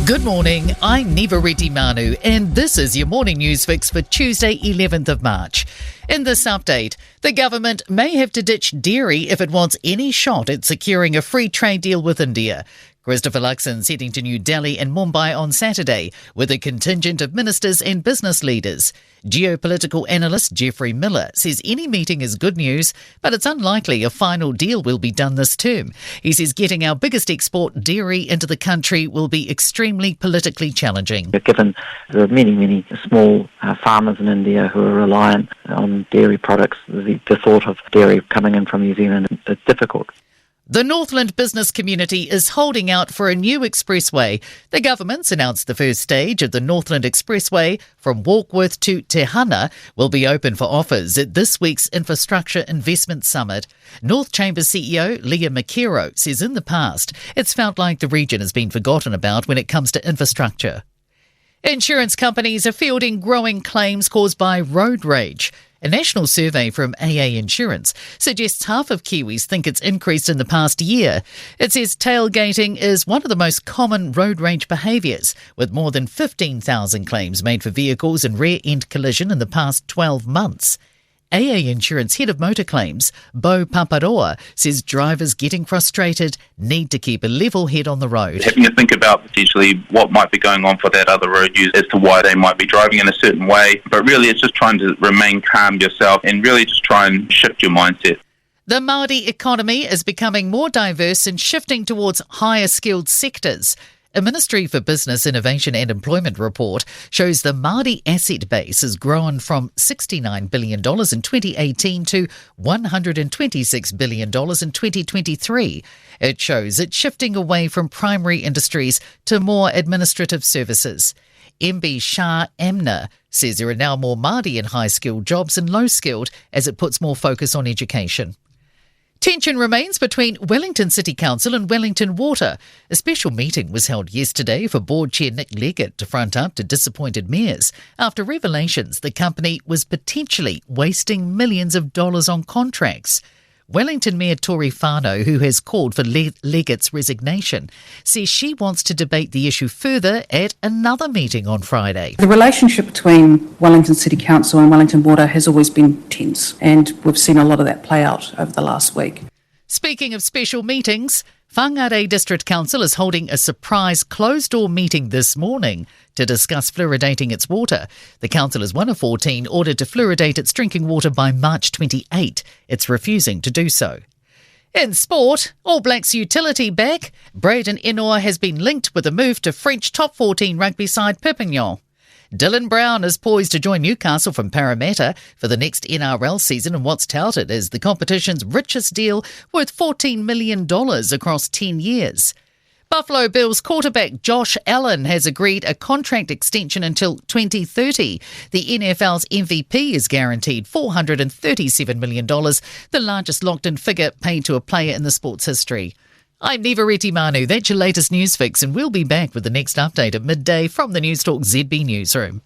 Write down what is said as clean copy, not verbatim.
Good morning, I'm Nivareti Manu, and this is your morning news fix for Tuesday, 11th of March. In this update, the government may have to ditch dairy if it wants any shot at securing a free trade deal with India. Christopher Luxon's heading to New Delhi and Mumbai on Saturday with a contingent of ministers and business leaders. Geopolitical analyst Geoffrey Miller says any meeting is good news, but it's unlikely a final deal will be done this term. He says getting our biggest export, dairy, into the country will be extremely politically challenging. Given there are many small farmers in India who are reliant on dairy products, the thought of dairy coming in from New Zealand is difficult. The Northland business community is holding out for a new expressway. The government's announced the first stage of the Northland Expressway from Warkworth to Te Hana will be open for offers at this week's Infrastructure Investment Summit. North Chambers CEO Leah McKero says in the past it's felt like the region has been forgotten about when it comes to infrastructure. Insurance companies are fielding growing claims caused by road rage. A national survey from AA Insurance suggests half of Kiwis think it's increased in the past year. It says tailgating is one of the most common road rage behaviours, with more than 15,000 claims made for vehicles in rear-end collision in the past 12 months. AA Insurance Head of Motor Claims, Bo Paparoa, says drivers getting frustrated need to keep a level head on the road. Having to think about potentially what might be going on for that other road user as to why they might be driving in a certain way. But really it's just trying to remain calm yourself and really just try and shift your mindset. The Māori economy is becoming more diverse and shifting towards higher skilled sectors. A Ministry for Business, Innovation and Employment report shows the Māori asset base has grown from $69 billion in 2018 to $126 billion in 2023. It shows it's shifting away from primary industries to more administrative services. MB Shah Amna says there are now more Māori in high-skilled jobs than low-skilled as it puts more focus on education. Tension remains between Wellington City Council and Wellington Water. A special meeting was held yesterday for Board Chair Nick Leggett to front up to disappointed mayors after revelations the company was potentially wasting millions of dollars on contracts. Wellington Mayor Tori Whānau, who has called for Leggett's resignation, says she wants to debate the issue further at another meeting on Friday. The relationship between Wellington City Council and Wellington Water has always been tense, and we've seen a lot of that play out over the last week. Speaking of special meetings, Whangarei District Council is holding a surprise closed-door meeting this morning to discuss fluoridating its water. The council is one of 14 ordered to fluoridate its drinking water by March 28. It's refusing to do so. In sport, All Blacks utility back. Braden Ennor has been linked with a move to French top 14 rugby side Perpignan. Dylan Brown is poised to join Newcastle from Parramatta for the next NRL season in what's touted as the competition's richest deal worth $14 million across 10 years. Buffalo Bills quarterback Josh Allen has agreed a contract extension until 2030. The NFL's MVP is guaranteed $437 million, the largest locked-in figure paid to a player in the sport's history. I'm Nivareti Manu. That's your latest news fix, and we'll be back with the next update at midday from the Newstalk ZB newsroom.